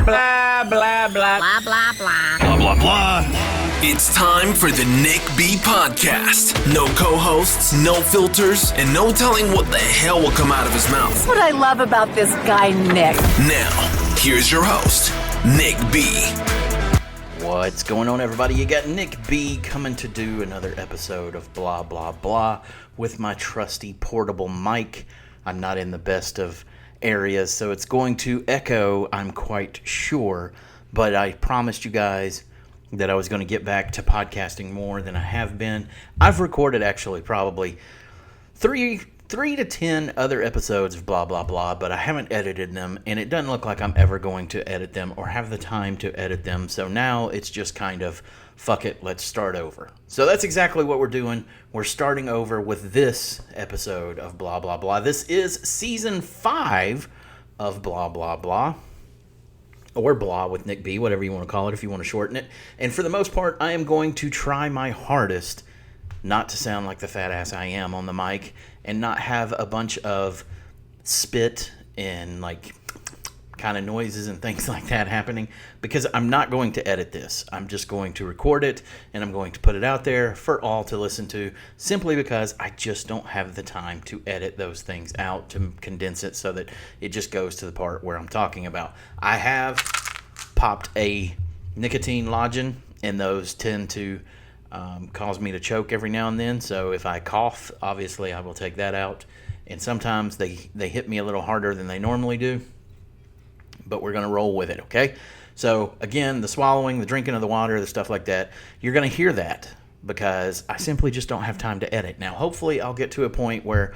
Blah, blah, blah. Blah, blah, blah. Blah, blah, blah. It's time for the Nick B Podcast. No co-hosts, no filters, and no telling what the hell will come out of his mouth. That's what I love about this guy, Nick. Now, here's your host, Nick B. What's going on, everybody? You got Nick B coming to do another episode of Blah, Blah, Blah with my trusty portable mic. I'm not in the best of areas, so it's going to echo, I'm quite sure. But I promised you guys that I was going to get back to podcasting more than I have been. I've recorded actually probably three to 10 other episodes of Blah, Blah, Blah, but I haven't edited them, and it doesn't look like I'm ever going to edit them or have the time to edit them. So now it's just kind of, fuck it, let's start over. So that's exactly what we're doing. We're starting over with this episode of Blah, Blah, Blah. This is season 5 of Blah, Blah, Blah. Or Blah with Nick B, whatever you want to call it if you want to shorten it. And for the most part, I am going to try my hardest not to sound like the fat ass I am on the mic and not have a bunch of spit and like kind of noises and things like that happening, because I'm not going to edit this. I'm just going to record it and I'm going to put it out there for all to listen to, simply because I just don't have the time to edit those things out, to condense it so that it just goes to the part where I'm talking about. I have popped a nicotine lozenge, and those tend to cause me to choke every now and then. So if I cough, obviously I will take that out. And sometimes they hit me a little harder than they normally do. But we're going to roll with it, okay? So again, the swallowing, the drinking of the water, the stuff like that, you're going to hear that because I simply just don't have time to edit. Now, hopefully I'll get to a point where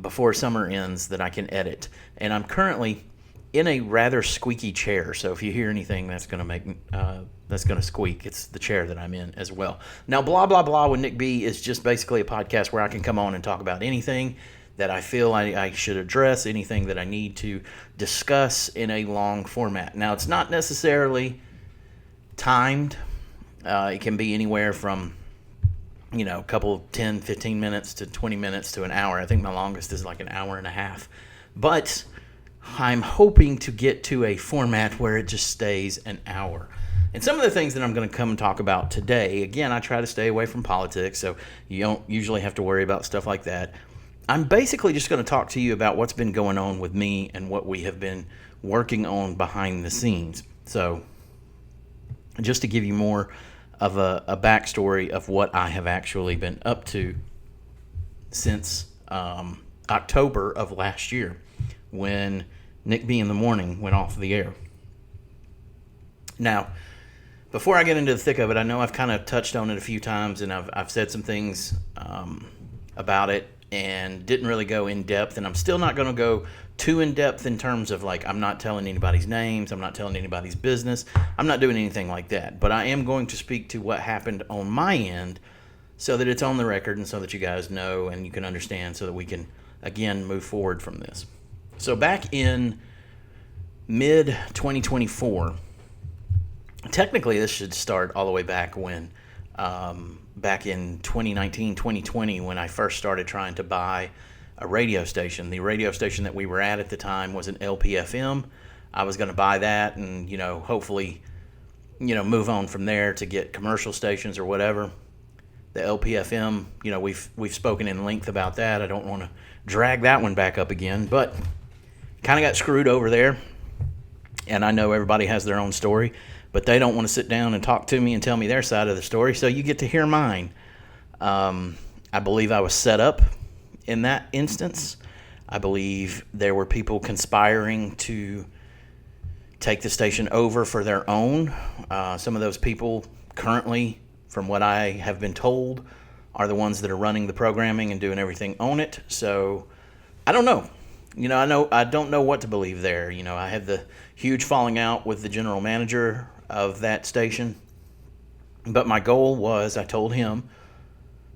before summer ends that I can edit. And I'm currently in a rather squeaky chair, so if you hear anything that's going to squeak, it's the chair that I'm in as well. Now, Blah, Blah, Blah with Nick B is just basically a podcast where I can come on and talk about anything that I feel I should address, anything that I need to discuss in a long format. Now, it's not necessarily timed. It can be anywhere from, a couple 10, 15 minutes to 20 minutes to an hour. I think my longest is like an hour and a half. But I'm hoping to get to a format where it just stays an hour. And some of the things that I'm going to come and talk about today, again, I try to stay away from politics, so you don't usually have to worry about stuff like that. I'm basically just going to talk to you about what's been going on with me and what we have been working on behind the scenes. So just to give you more of a backstory of what I have actually been up to since October of last year, when Nick B in the Morning went off the air. Now, before I get into the thick of it, I know I've kind of touched on it a few times, and I've said some things about it and didn't really go in depth, and I'm still not going to go too in depth in terms of, like, I'm not telling anybody's names, I'm not telling anybody's business, I'm not doing anything like that, but I am going to speak to what happened on my end so that it's on the record and so that you guys know and you can understand, so that we can, again, move forward from this. So back in mid-2024, technically this should start all the way back when, back in 2019, 2020, when I first started trying to buy a radio station. The radio station that we were at the time was an LPFM. I was going to buy that and, hopefully, move on from there to get commercial stations or whatever. The LPFM, we've spoken in length about that. I don't want to drag that one back up again, but kind of got screwed over there. And I know everybody has their own story, but they don't want to sit down and talk to me and tell me their side of the story, so you get to hear mine. I believe I was set up in that instance. I believe there were people conspiring to take the station over for their own. Some of those people currently, from what I have been told, are the ones that are running the programming and doing everything on it. So I don't know. I don't know what to believe there. I had the huge falling out with the general manager of that station. But my goal was, I told him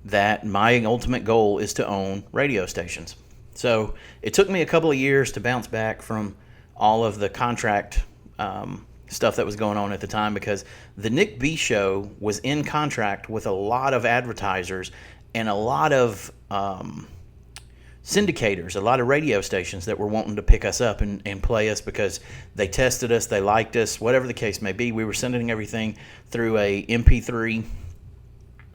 that my ultimate goal is to own radio stations. So it took me a couple of years to bounce back from all of the contract stuff that was going on at the time, because the Nick B Show was in contract with a lot of advertisers and a lot of syndicators, a lot of radio stations that were wanting to pick us up and play us because they tested us, they liked us, whatever the case may be. We were sending everything through a MP3.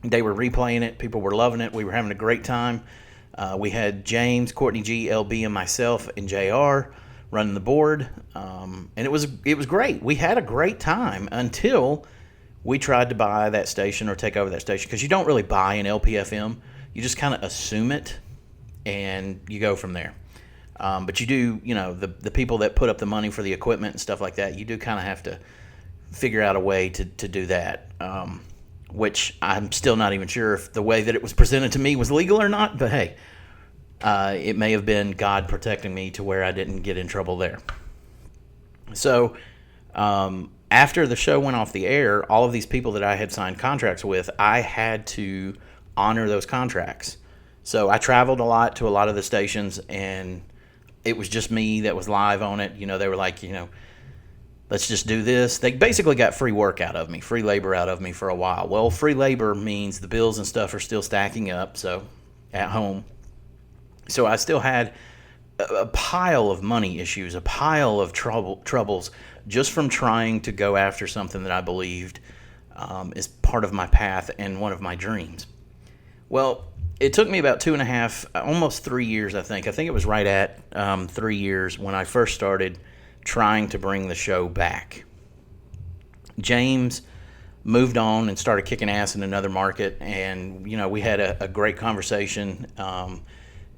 They were replaying it. People were loving it. We were having a great time. We had James, Courtney G, LB, and myself and JR running the board, and it was great. We had a great time until we tried to buy that station or take over that station, because you don't really buy an LPFM. You just kind of assume it, and you go from there. But you do, the people that put up the money for the equipment and stuff like that, you do kind of have to figure out a way to do that, which I'm still not even sure if the way that it was presented to me was legal or not, but hey, it may have been God protecting me to where I didn't get in trouble there. So after the show went off the air, all of these people that I had signed contracts with, I had to honor those contracts. So I traveled a lot to a lot of the stations, and it was just me that was live on it. They were like, let's just do this. They basically got free work out of me, free labor out of me for a while. Well, free labor means the bills and stuff are still stacking up, so at home. So I still had a pile of money issues, a pile of troubles just from trying to go after something that I believed is part of my path and one of my dreams. Well, it took me about 2.5, almost 3 years, I think. I think it was right at 3 years when I first started trying to bring the show back. James moved on and started kicking ass in another market, and we had a great conversation,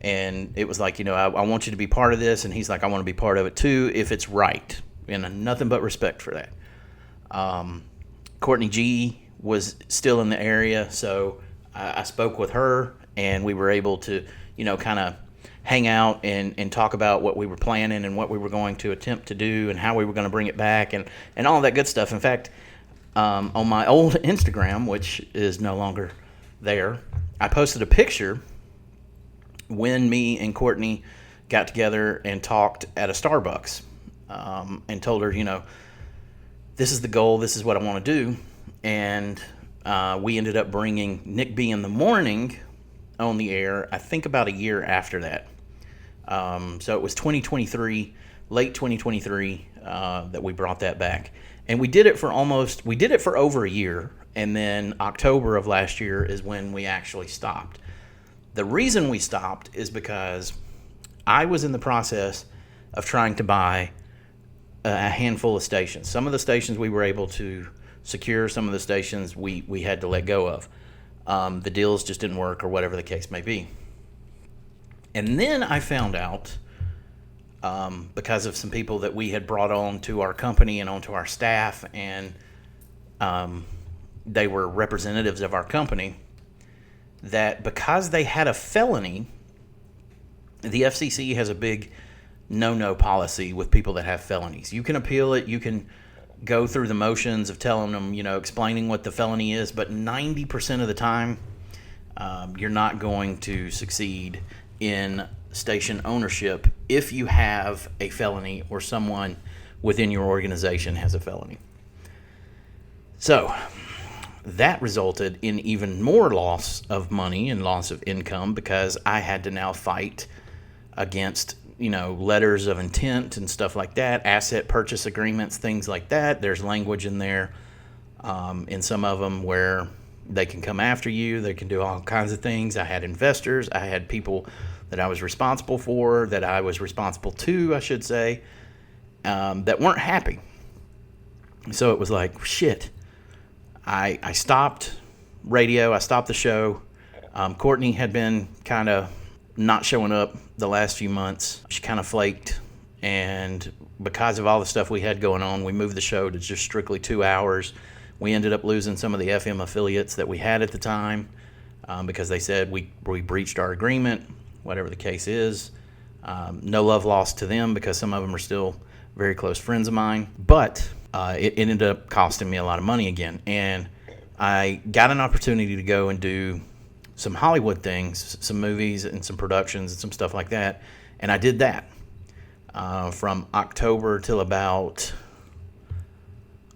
and it was like, I want you to be part of this, and he's like, I want to be part of it too if it's right, and nothing but respect for that. Courtney G was still in the area, so I spoke with her, and we were able to kind of hang out and talk about what we were planning and what we were going to attempt to do and how we were going to bring it back and all that good stuff. In fact, on my old Instagram, which is no longer there, I posted a picture when me and Courtney got together and talked at a Starbucks, and told her, this is the goal, this is what I want to do. And we ended up bringing Nick B in the Morning on the air, I think about a year after that. So it was 2023, late 2023, that we brought that back. And we did it for over a year. And then October of last year is when we actually stopped. The reason we stopped is because I was in the process of trying to buy a handful of stations. Some of the stations we were able to secure, some of the stations we had to let go of. The deals just didn't work, or whatever the case may be. And then I found out, because of some people that we had brought on to our company and onto our staff, and they were representatives of our company, that because they had a felony, the FCC has a big no-no policy with people that have felonies. You can appeal it, you can go through the motions of telling them, explaining what the felony is, but 90% of the time, you're not going to succeed in station ownership if you have a felony or someone within your organization has a felony. So that resulted in even more loss of money and loss of income, because I had to now fight against letters of intent and stuff like that, asset purchase agreements, things like that. There's language in there, in some of them, where they can come after you. They can do all kinds of things. I had investors. I had people that I was responsible for, that I was responsible to, I should say, that weren't happy. So it was like, shit. I stopped radio. I stopped the show. Courtney had been kind of not showing up the last few months. She kind of flaked, and because of all the stuff we had going on, we moved the show to just strictly 2 hours. We ended up losing some of the FM affiliates that we had at the time, because they said we breached our agreement, whatever the case is. No love lost to them, because some of them are still very close friends of mine, but it ended up costing me a lot of money again. And I got an opportunity to go and do some Hollywood things, some movies and some productions and some stuff like that. And I did that from October till about,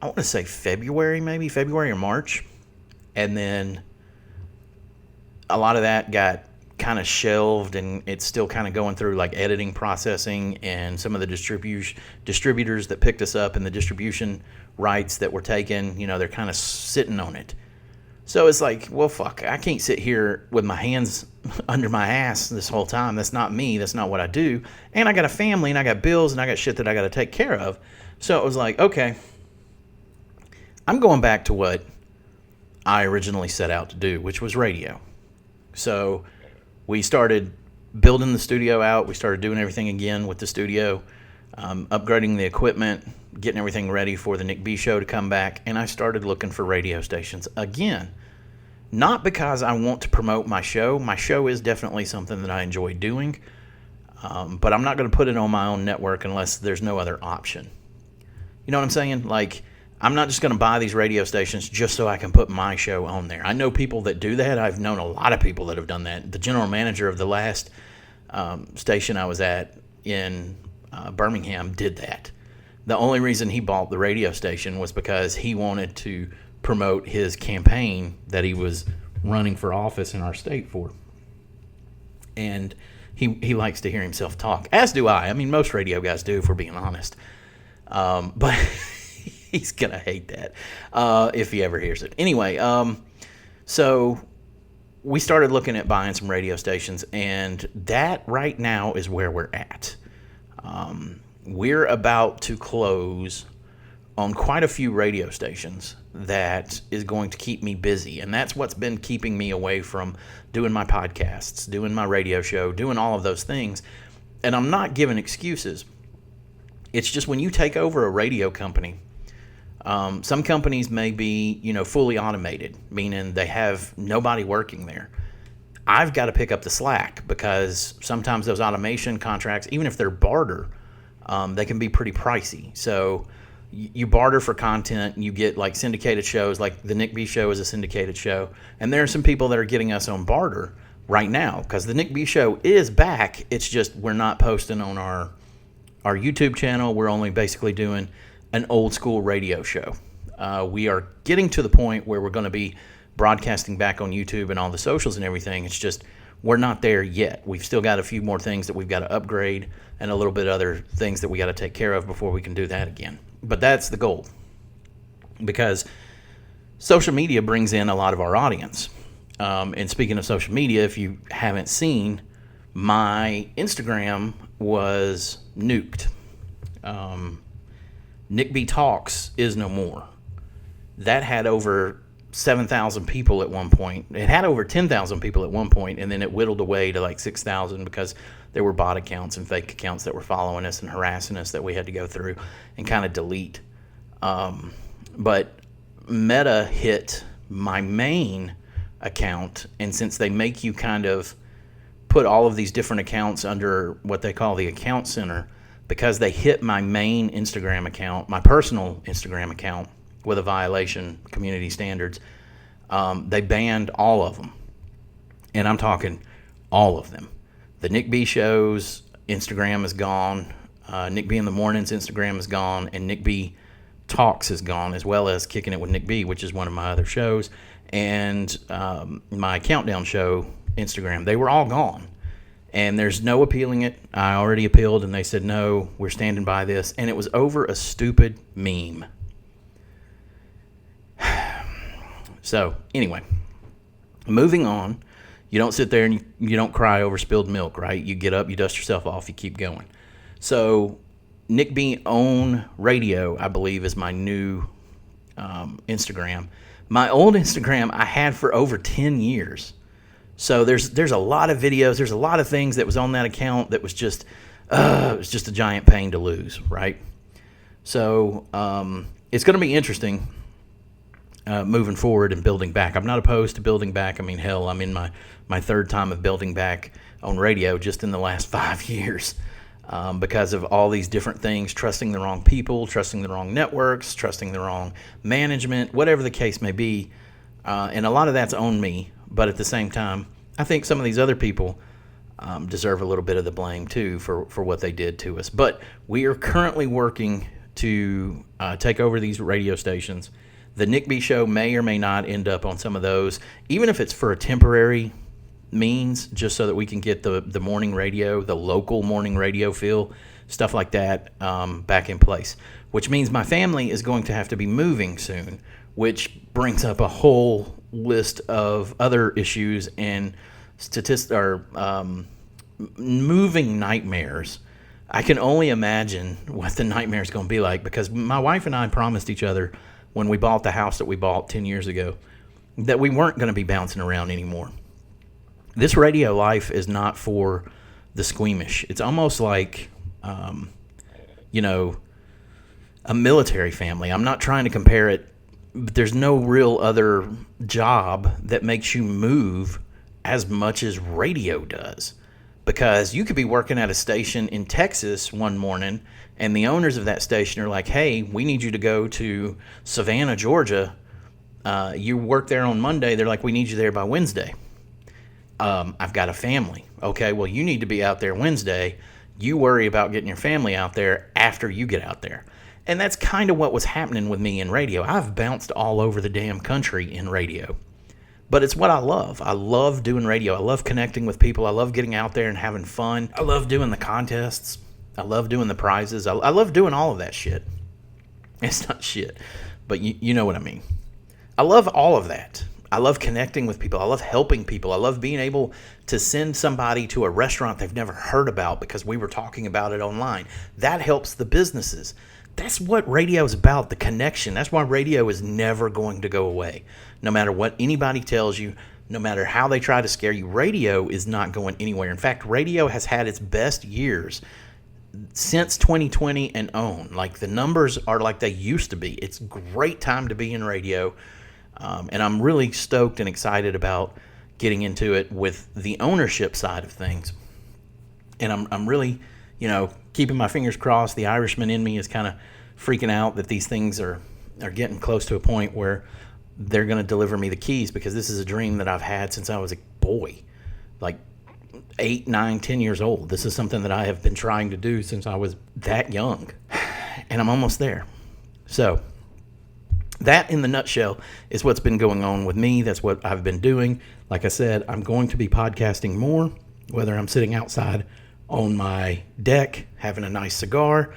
I want to say February or March. And then a lot of that got kind of shelved, and it's still kind of going through like editing processing, and some of the distributors that picked us up and the distribution rights that were taken, they're kind of sitting on it. So it's like, well, fuck, I can't sit here with my hands under my ass this whole time. That's not me. That's not what I do. And I got a family, and I got bills, and I got shit that I got to take care of. So it was like, okay, I'm going back to what I originally set out to do, which was radio. So we started building the studio out. We started doing everything again with the studio, upgrading the equipment, getting everything ready for the Nick B show to come back. And I started looking for radio stations again. Not because I want to promote my show. My show is definitely something that I enjoy doing. But I'm not going to put it on my own network unless there's no other option. You know what I'm saying? Like, I'm not just going to buy these radio stations just so I can put my show on there. I know people that do that. I've known a lot of people that have done that. The general manager of the last station I was at in Birmingham did that. The only reason he bought the radio station was because he wanted to promote his campaign that he was running for office in our state for. And he likes to hear himself talk, as do I. I mean, most radio guys do, if we're being honest. But he's going to hate that if he ever hears it. Anyway, so we started looking at buying some radio stations, and that right now is where we're at. We're about to close on quite a few radio stations that is going to keep me busy, and that's what's been keeping me away from doing my podcasts, doing my radio show, doing all of those things. And I'm not giving excuses. It's just when you take over a radio company, some companies may be, fully automated, meaning they have nobody working there. I've got to pick up the slack because sometimes those automation contracts, even if they're barter, they can be pretty pricey. So you barter for content, and you get like syndicated shows, like the Nick B show is a syndicated show. And there are some people that are getting us on barter right now because the Nick B show is back. It's just we're not posting on our YouTube channel. We're only basically doing an old school radio show. We are getting to the point where we're going to be broadcasting back on YouTube and all the socials and everything. It's just we're not there yet. We've still got a few more things that we've got to upgrade and a little bit other things that we got to take care of before we can do that again. But that's the goal, because social media brings in a lot of our audience. And speaking of social media, if you haven't seen, my Instagram was nuked. Nick B Talks is no more. That had over 7,000 people at one point. It had over 10,000 people at one point, and then it whittled away to like 6,000 because there were bot accounts and fake accounts that were following us and harassing us that we had to go through and kind of delete. But Meta hit my main account, and since they make you kind of put all of these different accounts under what they call the account center, because they hit my main Instagram account, my personal Instagram account, with a violation, community standards, they banned all of them. And I'm talking all of them. The Nick B Show's Instagram is gone. Nick B in the Morning's Instagram is gone. And Nick B Talks is gone, as well as Kicking It with Nick B, which is one of my other shows. And my Countdown show Instagram. They were all gone. And there's no appealing it. I already appealed, and they said, no, we're standing by this. And it was over a stupid meme. So, anyway, moving on. You don't sit there and you don't cry over spilled milk, right? You get up, you dust yourself off, you keep going. So, Nick B Own Radio, I believe, is my new Instagram. My old Instagram I had for over 10 years. So there's a lot of videos, there's a lot of things that was on that account that was just it was just a giant pain to lose, right? So it's going to be interesting moving forward and building back. I'm not opposed to building back. I mean, hell, I'm in my third time of building back on radio just in the last 5 years because of all these different things, trusting the wrong people, trusting the wrong networks, trusting the wrong management, whatever the case may be. And a lot of that's on me. But at the same time, I think some of these other people deserve a little bit of the blame, too, for what they did to us. But we are currently working to take over these radio stations. The Nick B Show may or may not end up on some of those, even if it's for a temporary means, just so that we can get the morning radio, the local morning radio feel, stuff like that, back in place. Which means my family is going to have to be moving soon, which brings up a whole list of other issues and moving nightmares. I can only imagine what the nightmare is going to be like, because my wife and I promised each other when we bought the house that we bought 10 years ago that we weren't going to be bouncing around anymore. This radio life is not for the squeamish. It's almost like, a military family. I'm not trying to compare it, but there's no real other job that makes you move as much as radio does. Because you could be working at a station in Texas one morning, and the owners of that station are like, hey, we need you to go to Savannah, Georgia. You work there on Monday. They're like, we need you there by Wednesday. I've got a family. Okay, well, you need to be out there Wednesday. You worry about getting your family out there after you get out there. And that's kind of what was happening with me in radio. I've bounced all over the damn country in radio. But it's what I love. I love doing radio. I love connecting with people. I love getting out there and having fun. I love doing the contests. I love doing the prizes. I love doing all of that shit. It's not shit, but you know what I mean. I love all of that. I love connecting with people. I love helping people. I love being able to send somebody to a restaurant they've never heard about because we were talking about it online. That helps the businesses. That's what radio is about, the connection. That's why radio is never going to go away. No matter what anybody tells you, no matter how they try to scare you, radio is not going anywhere. In fact, radio has had its best years since 2020 and on. Like, the numbers are like they used to be. It's a great time to be in radio. And I'm really stoked and excited about getting into it with the ownership side of things. And I'm really, keeping my fingers crossed. The Irishman in me is kind of freaking out that these things are getting close to a point where they're going to deliver me the keys, because this is a dream that I've had since I was a boy, like 8, 9, 10 years old. This is something that I have been trying to do since I was that young, and I'm almost there. So that, in the nutshell, is what's been going on with me. That's what I've been doing. Like I said, I'm going to be podcasting more, whether I'm sitting outside on my deck having a nice cigar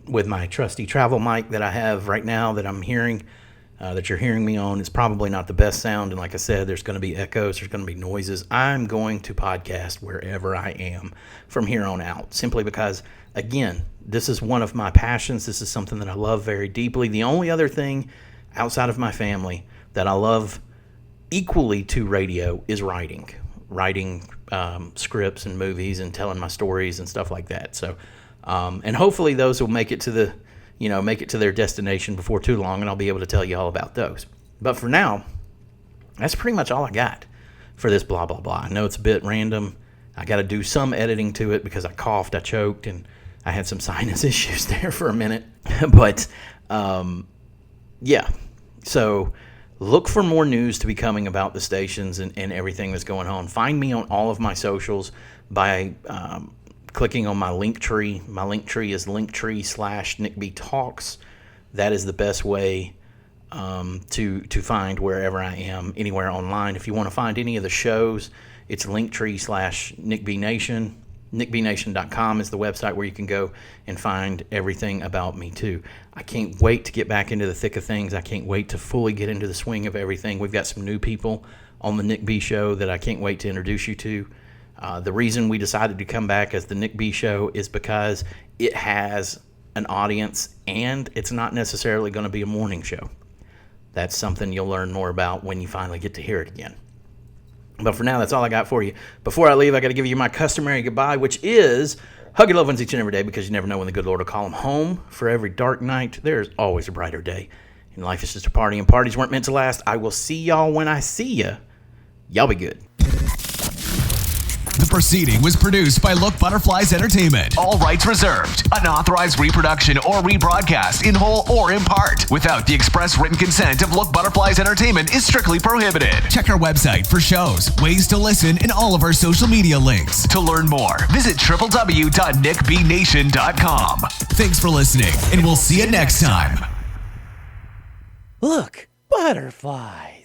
with my trusty travel mic that I have right now that I'm hearing, that you're hearing me on. It's probably not the best sound, and like I said, there's going to be echoes, there's going to be noises. I'm going to podcast wherever I am from here on out, simply because, again, this is one of my passions. This is something that I love very deeply. The only other thing outside of my family that I love equally to radio is writing scripts and movies and telling my stories and stuff like that. So, and hopefully those will make it to their destination before too long, and I'll be able to tell you all about those. But for now, that's pretty much all I got for this blah, blah, blah. I know it's a bit random. I got to do some editing to it because I coughed, I choked, and I had some sinus issues there for a minute. But, yeah. So look for more news to be coming about the stations and everything that's going on. Find me on all of my socials by clicking on my link tree. My link tree is linktree/NickBTalks. That is the best way to find wherever I am, anywhere online. If you want to find any of the shows, it's linktree/NickBNation. NickBNation.com is the website where you can go and find everything about me too. I can't wait to get back into the thick of things. I can't wait to fully get into the swing of everything. We've got some new people on the Nick B Show that I can't wait to introduce you to. The reason we decided to come back as the Nick B Show is because it has an audience, and it's not necessarily going to be a morning show. That's something you'll learn more about when you finally get to hear it again. But for now, that's all I got for you. Before I leave, I got to give you my customary goodbye, which is hug your loved ones each and every day, because you never know when the good Lord will call them home. For every dark night, there's always a brighter day. And life is just a party, and parties weren't meant to last. I will see y'all when I see ya. Y'all be good. The proceeding was produced by Look Butterflies Entertainment. All rights reserved. Unauthorized reproduction or rebroadcast in whole or in part without the express written consent of Look Butterflies Entertainment is strictly prohibited. Check our website for shows, ways to listen, and all of our social media links. To learn more, visit www.nickbnation.com. Thanks for listening, and we'll see you next time. Look, butterflies.